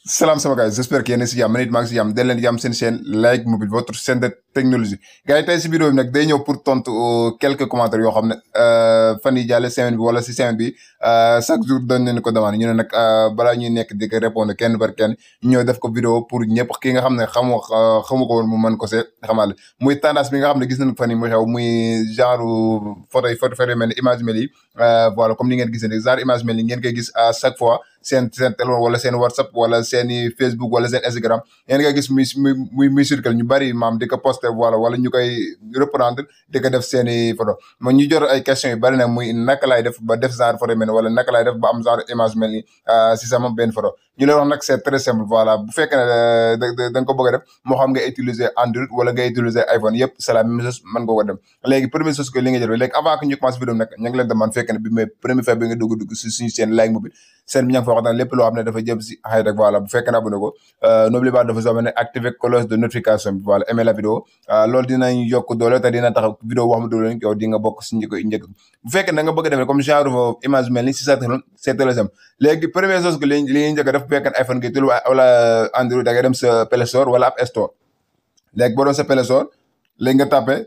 Salam sama gars, j'espère que yéen a si jàmm man it maa ngi si jàmm den leen jàmm seen chaîne Like Mobile votre chaîne de technologie gars yi tey si vidéo bi nag day ñëw pour tontu quelques commentaires yoo xam ne fan yi jàlle semaine bi wala si semaine bi chaque jour dañ leen ko demandé ñu ne nag balaa ñuy nekk di ko répondre kenn par kenn ñëw def ko vidéo pour ñëpp ki nga xam ne xamu ko woon mu mën ko see xamal muy tendance bi nga xam ne gis nañ fan yi muy xew muy genre photo mel ni image mel yi voilà comme ni ngeen gisee ne genre image mel ni ngeen koy gis à chaque fois seen téléphone wala seen WhatsApp wala seen Facebook wala seen Instagram yéen nga gis muy circle ñu bari maam di ko poster wala ñu koy reprendre di ko def seen i photo ma ñu jot ay questions yu bari nag muy naka laay def ba def genre photo mel ni wala naka laay def ba am genre image mel ni si sama benn photo ñu leen wax nag c'est très simple voilà bu fekkee ne da nga ko bëgg a def moo xam nga utiliser Android wala nga utiliser iPhone yëpp c'est la même chose mën nga ko dem léegi première chose que li nga jël léegi avant que ñu commence vidéo nag ñu ngi leen demande fekk ne bi mais première fois bi nga dugg si suñu seen Like Mobile seen bi ña ngi fa wax nag lépp loo xam ne dafa jëm si xëy rek voilà bu fekkee ne abonné ko n'oubliez pas de vous abonner activer cloche de notification bi voilà aimer la vidéo loolu dinañ yokk doole te dina tax vidéo wax ma doole yow di nga bokk si njëkk bu fekkee da nga bëgg a defee comme genre image mel ni si sa téléphone c'est très simple léegi première chose que li ñuy njëkk a def bu fekkee ne iPhone gi tul wala Android da ngay dem sa Play Store wala App Store léegi boo doon sa Play Store léegi nga tapé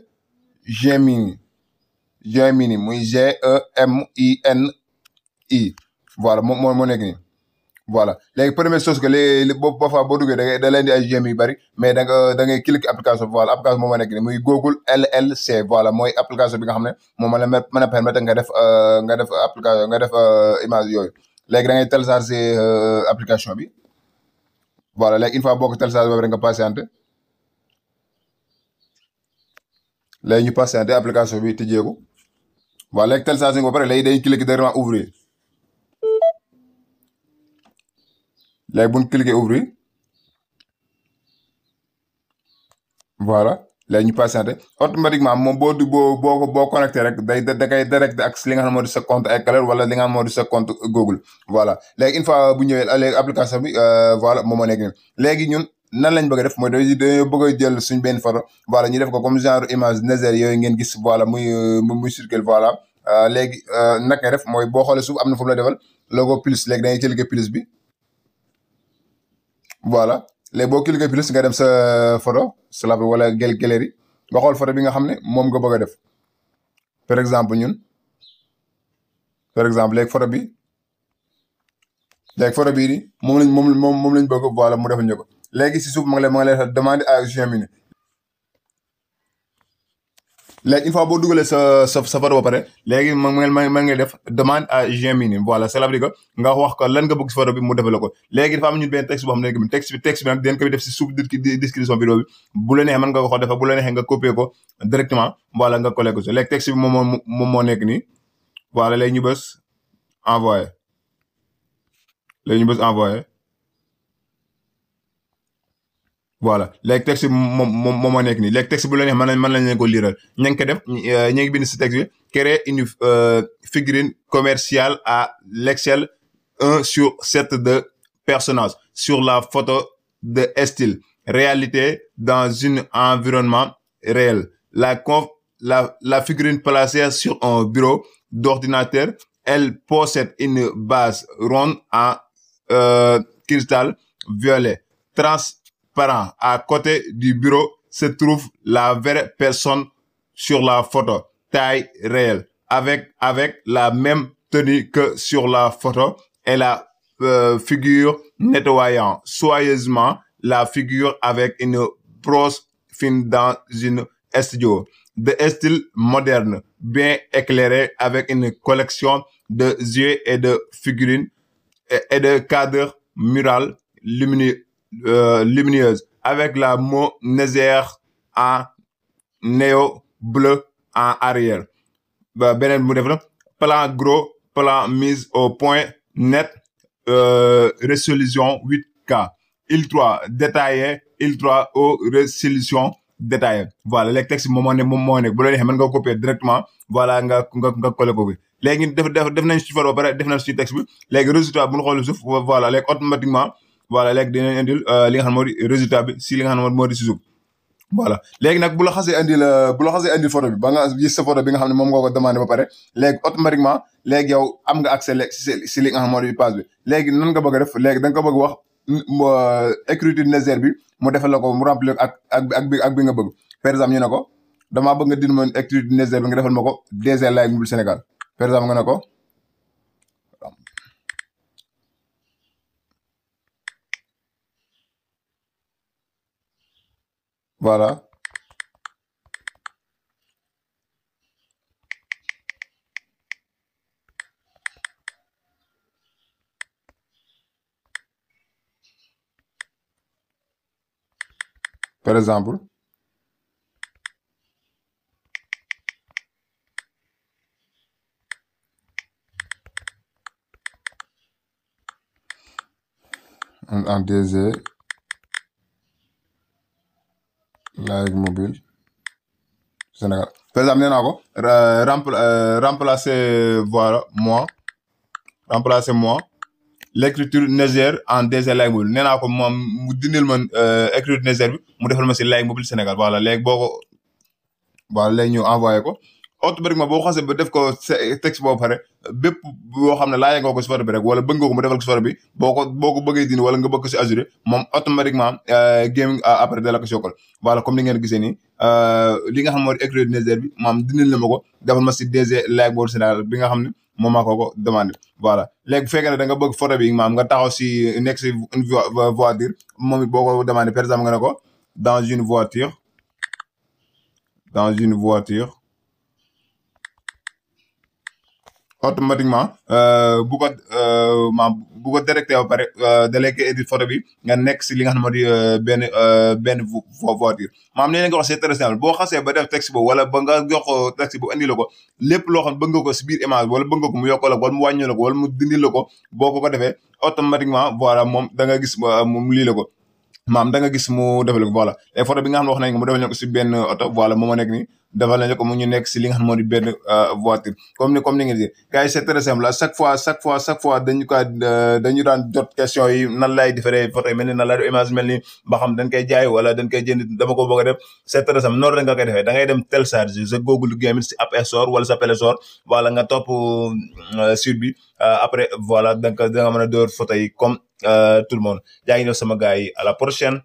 Gemini muy GEMINI voilà moo nekk nii voilà léegi première chose que léegi boo fa boo duggee da leen di ay gem yu bari mais da ngay cliquer application bi voilà application moom moo nekk nii muy Google LLC voilà mooy application bi nga xam ne moom la mën a permettre nga def application nga def image yooyu léegi da ngay télécharger application bi voilà léegi une fois boo ko télécharger boobu rek nga patienter léegi ñu patienter application bi tijjeeku voilà léegi télécharger nga ba pare léegi day cliquer directement ouvrir léegi bu ñu cliquer ouvrir voilà léegi ñu patienter automatiquement moom boo connecté rek da koy direct ak li nga xam ne moo di sa compte iCloud wala li nga xam ne moo di sa compte Google voilà léegi une fois bu ñëwee léegi application bi voilà moom moo nekk nii léegi ñun nan lañ bëgg a def mooy dañoo bëgg a jël suñ benn photo voilà ñu def ko comme genre image laser yooyu ngeen gis voilà muy circule voilà léegi naka nga def mooy boo xoolee suuf am na fu mu la defal logo plus léegi da ngay cliquer plus bi voilà léegi boo cliquer plus nga dem sa photo cela wala galerie nga xool photo bi nga xam ne moom nga bëgg a def par exemple ñun léegi photo bii nii moom lañ bëgg voilà mu defal ñu ko léegi si suuf ma ngi lay demander à Gemini léegi une fois boo dugalee sa photo ba pare léegi ma ngay def demande à Gemini voilà cela veut dire que nga wax ko lan nga bëgg si photo bi mu defal la ko léegi dafa am ñun benn texte boo xam ne texte bi nag den koy def si suuf description vidéo bi bu la neexee mën nga ko xool defa bu la neexee nga copier ko directement voilà nga coller ko si léegi texte bi moom moo nekk nii voilà léegi ñu bës envoyer voilà léegi texte bi moom moo nekk nii léegi texte bu la neex mën lañ leen ko liiral ña ngi ko def ñu ngi bind si texte bi créer une figurine commerciale à l'échelle 1/7 de personnage sur la photo de style réalité dans un environnement réel la figurine placée sur un bureau d'ordinateur elle possède une base ronde en cristal violet transparent. À côté du bureau se trouve la vraie personne sur la photo, taille réelle, avec la même tenue que sur la photo et la figure nettoyant soigneusement la figure avec une brosse fine dans une studio de style moderne, bien éclairé avec une collection de yeux et de figurines et de cadres murales lumineuses avec la monétaire en néo bleu en arrière. Beneen mu def na plan gros plan mise au point net résolution 8K ultra détaillé ultra haute résolution détaillé voilà léegi texte bi moom moo nekk bu la neexee mën nga copier directement voilà nga coller ko bi léegi def nañ ci photo ba pare def nañ ci texte bi léegi résultat bu ñu xoolee suuf voilà léegi automatiquement voilà léegi dinañ indil li nga xam ne moo di résultat bi si li nga xam ne moo di si suuf voilà léegi nag bu la xasee indil photo bi ba nga gis sa photo bi nga xam ne moom nga ko demandé ba pare léegi automatiquement léegi yow am nga accès si li nga xam moo di page bi léegi nan nga bëgg a def léegi da nga ko bëgg wax écriture nécessaire bi mu defal la ko mu remplir ak bi nga bëgg. par exemple ñu ne ko damaa bëgg nga dindi ma écriture nécessaire bi nga defal ma ko DG Like Mobile Sénégal par exemple nga ne ko voilà. Par exemple en DG Like Mobile Sénégal par exemple nee naa ko remplacer moi l'écriture nécessaire en DG Like Mobile nee naa ko moom mu dindil man écriture nécessaire bi mu defal ma si Like Mobile Sénégal voilà léegi boo ko voilà léegi ñu envoyé ko automatiquement boo xasee ba def ko texte boobu pare bépp boo xam ne laajee nga ko si photo bi rek wala bëgg nga ko mu defal ko si photo bi boo ko bëggee dindi wala nga bëgg ko si assuré moom automatiquement gaming après da la ko si yokkal voilà comme ni ngeen gisee nii li nga xam moo di écriture nécessaire bi maam dindil na ma ko defal ma si DG Like Mobile Sénégal bi nga xam ne moom maa ko demandé voilà léegi bu fekkee ne da nga bëgg photo bi maam nga taxaw si nekk si une voiture moom it boo ko demandé par exemple nga ne ko dans une voiture automatiquement bu ko directé ba pare da lay edit photo bi nga nekk si li nga xam ne moo di benn voiture maam nee na nga wax c'est très simple boo xasee ba def texte boobu wala ba nga jox ko texte bu indi la ko lépp loo xam bëgg nga ko si biir image wala bëgg nga ko mu yokkal la ko wala mu wàññi la ko wala mu dindi la ko boo ko defee automatiquement voilà moom da nga gis mu lii la ko maam da nga gis mu defal ko voilà et photo bi nga xam ne wax nañ ko mu defal ñu ko si benn oto voilà moo ma nekk nii defal nañ ko mu ñu nekk si li nga xam ne moo di benn voiture comme ni ngeen di gars yi c'est très simple à chaque fois dañu daan jot question yi nan lay différer photo yi mel ni nan lay def image mel ni ba xam dañ koy jaay wala dañ koy jënd dama ko bëgg a def c'est très simple noonu rek nga koy defee da ngay dem télécharger sa Google Game si App Store wala sa Play Store voilà nga topp suite bi après voilà da nga mën a door photo yi comme tout le monde yaa ngi ñëw sama gars yi à la prochaine